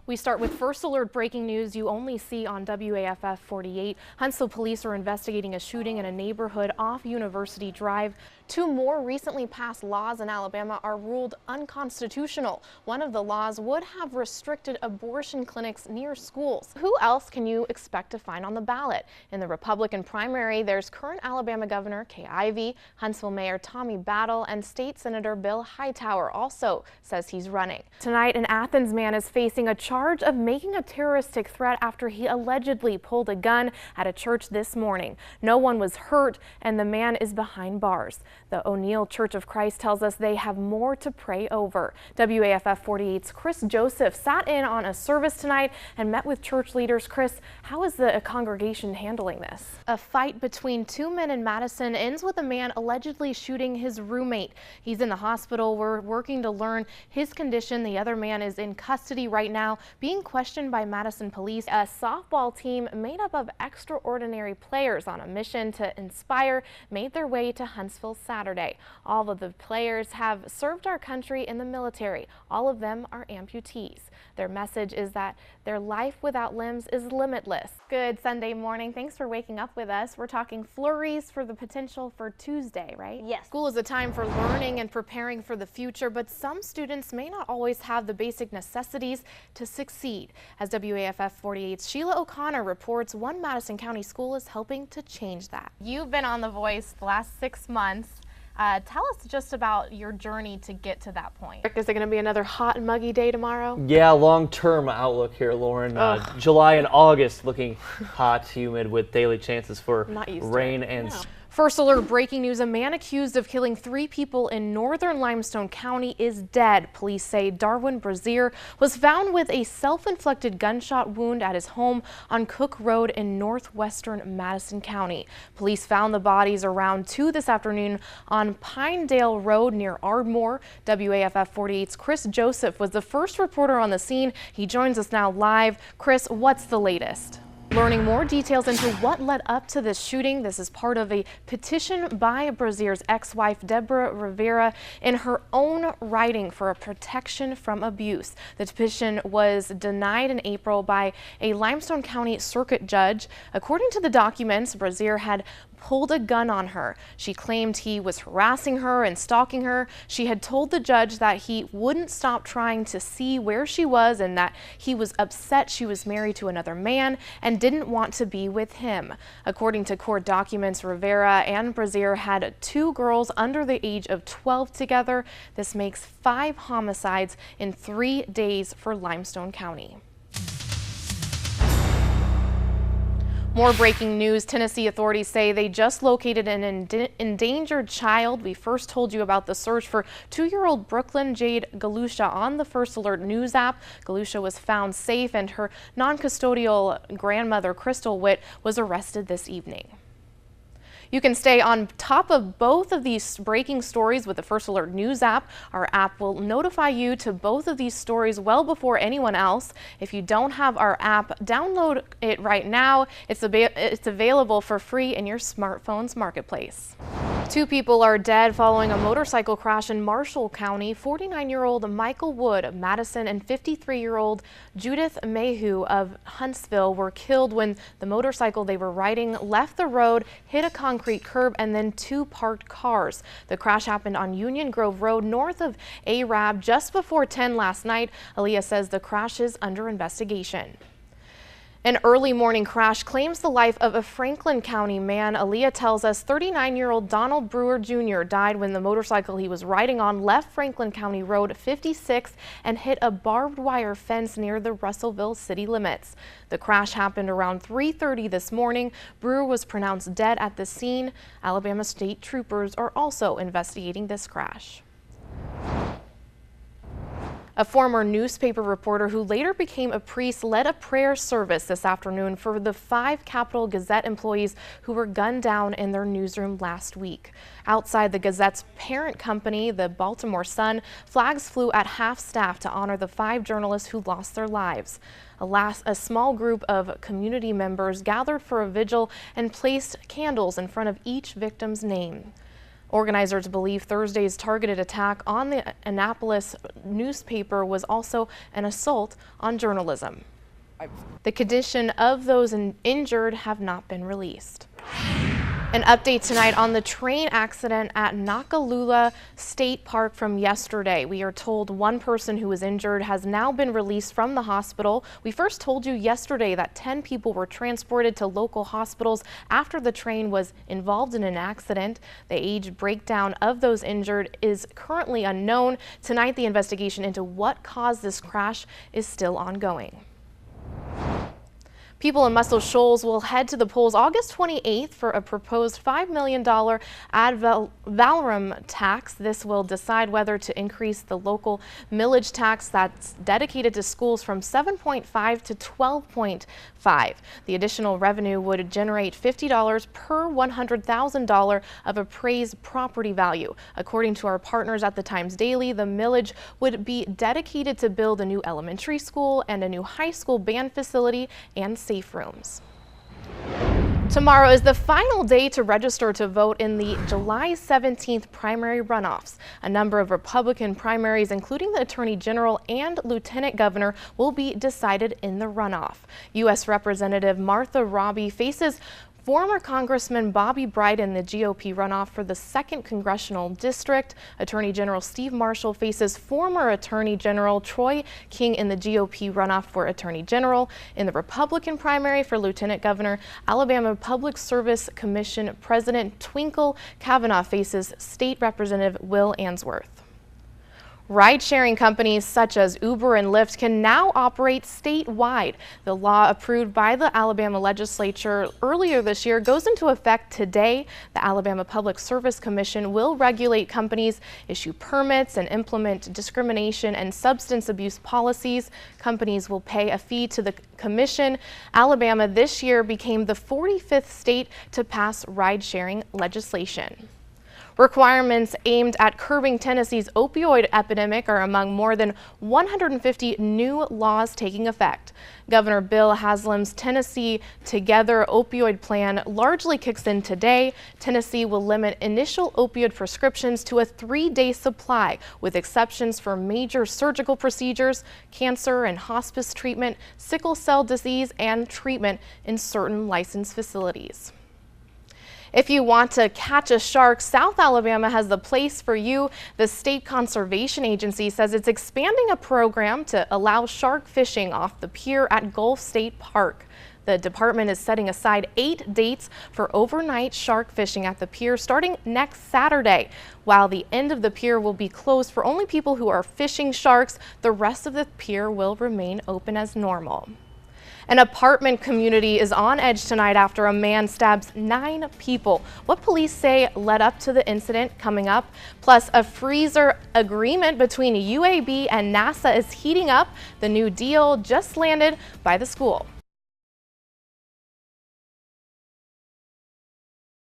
We start with first alert breaking news you only see on WAFF 48. Huntsville police are investigating a shooting in a neighborhood off University Drive. Two more recently passed laws in Alabama are ruled unconstitutional. One of the laws would have restricted abortion clinics near schools. Who else can you expect to find on the ballot? In the Republican primary, there's current Alabama Governor Kay Ivey, Huntsville Mayor Tommy Battle, and State Senator Bill Hightower also says he's running. Tonight, an Athens man is facing a charge of making a terroristic threat after he allegedly pulled a gun at a church this morning. No one was hurt, and the man is behind bars. The O'Neill Church of Christ tells us they have more to pray over. WAFF 48's Chris Joseph sat in on a service tonight and met with church leaders. Chris, how is the congregation handling this? A fight between two men in Madison ends with a man allegedly shooting his roommate. He's in the hospital. We're working to learn his condition. The other man is in custody right now, being questioned by Madison police. A softball team made up of extraordinary players on a mission to inspire made their way to Huntsville Saturday. All of the players have served our country in the military. All of them are amputees. Their message is that their life without limbs is limitless. Good Sunday morning. Thanks for waking up with us. We're talking flurries for the potential for Tuesday, right? Yes. School is a time for learning and preparing for the future, but some students may not always have the basic necessities to succeed. As WAFF 48's Sheila O'Connor reports, one Madison County school is helping to change that. You've been on The Voice the last 6 months. Tell us just about your journey to get to that point. Is it going to be another hot and muggy day tomorrow? Yeah, long-term outlook here, Lauren. July and August looking hot, humid, with daily chances for rain and First alert breaking news, a man accused of killing 3 people in northern Limestone County is dead. Police say Darwin Brazier was found with a self-inflicted gunshot wound at his home on Cook Road in northwestern Madison County. Police found the bodies around 2 this afternoon on Pinedale Road near Ardmore. WAFF 48's Chris Joseph was the first reporter on the scene. He joins us now live. Chris, what's the latest? Learning more details into what led up to this shooting. This is part of a petition by Brazier's ex-wife, Deborah Rivera, in her own writing for a protection from abuse. The petition was denied in April by a Limestone County circuit judge. According to the documents, Brazier had pulled a gun on her. She claimed he was harassing her and stalking her. She had told the judge that he wouldn't stop trying to see where she was and that he was upset she was married to another man and didn't want to be with him. According to court documents, Rivera and Brazier had 2 girls under the age of 12 together. This makes 5 homicides in 3 days for Limestone County. More breaking news. Tennessee authorities say they just located an endangered child. We first told you about the search for 2-year-old Brooklyn Jade Galusha on the First Alert News app. Galusha was found safe and her non-custodial grandmother, Crystal Witt, was arrested this evening. You can stay on top of both of these breaking stories with the First Alert News app. Our app will notify you to both of these stories well before anyone else. If you don't have our app, download it right now. It's available for free in your smartphone's marketplace. 2 people are dead following a motorcycle crash in Marshall County. 49-year-old Michael Wood of Madison and 53-year-old Judith Mayhew of Huntsville were killed when the motorcycle they were riding left the road, hit a concrete curb, and then 2 parked cars. The crash happened on Union Grove Road north of Arab just before 10 last night. Aaliyah says the crash is under investigation. An early morning crash claims the life of a Franklin County man. Aaliyah tells us 39-year-old Donald Brewer Jr. died when the motorcycle he was riding on left Franklin County Road 56 and hit a barbed wire fence near the Russellville city limits. The crash happened around 3:30 this morning. Brewer was pronounced dead at the scene. Alabama state troopers are also investigating this crash. A former newspaper reporter who later became a priest led a prayer service this afternoon for the 5 Capitol Gazette employees who were gunned down in their newsroom last week. Outside the Gazette's parent company, the Baltimore Sun, flags flew at half-staff to honor the 5 journalists who lost their lives. A small group of community members gathered for a vigil and placed candles in front of each victim's name. Organizers believe Thursday's targeted attack on the Annapolis newspaper was also an assault on journalism. The condition of those injured have not been released. An update tonight on the train accident at Nakalula State Park from yesterday. We are told one person who was injured has now been released from the hospital. We first told you yesterday that 10 people were transported to local hospitals after the train was involved in an accident. The age breakdown of those injured is currently unknown. Tonight, the investigation into what caused this crash is still ongoing. People in Muscle Shoals will head to the polls August 28th for a proposed $5 million ad valorem tax. This will decide whether to increase the local millage tax that's dedicated to schools from 7.5 to 12.5. The additional revenue would generate $50 per $100,000 of appraised property value. According to our partners at the Times Daily, the millage would be dedicated to build a new elementary school and a new high school band facility and safe rooms. Tomorrow is the final day to register to vote in the July 17th primary runoffs. A number of Republican primaries, including the Attorney General and Lieutenant Governor, will be decided in the runoff. U.S. Representative Martha Robbie faces former Congressman Bobby Bright in the GOP runoff for the 2nd Congressional District. Attorney General Steve Marshall faces former Attorney General Troy King in the GOP runoff for Attorney General. In the Republican primary for Lieutenant Governor, Alabama Public Service Commission President Twinkle Kavanaugh faces State Representative Will Answorth. Ride-sharing companies such as Uber and Lyft can now operate statewide. The law approved by the Alabama legislature earlier this year goes into effect today. The Alabama Public Service Commission will regulate companies, issue permits, and implement discrimination and substance abuse policies. Companies will pay a fee to the commission. Alabama this year became the 45th state to pass ride-sharing legislation. Requirements aimed at curbing Tennessee's opioid epidemic are among more than 150 new laws taking effect. Governor Bill Haslam's Tennessee Together opioid plan largely kicks in today. Tennessee will limit initial opioid prescriptions to a 3-day supply, with exceptions for major surgical procedures, cancer and hospice treatment, sickle cell disease, and treatment in certain licensed facilities. If you want to catch a shark, South Alabama has the place for you. The State Conservation Agency says it's expanding a program to allow shark fishing off the pier at Gulf State Park. The department is setting aside 8 dates for overnight shark fishing at the pier starting next Saturday. While the end of the pier will be closed for only people who are fishing sharks, the rest of the pier will remain open as normal. An apartment community is on edge tonight after a man stabs 9 people. What police say led up to the incident coming up. Plus, a freezer agreement between UAB and NASA is heating up. The new deal just landed by the school.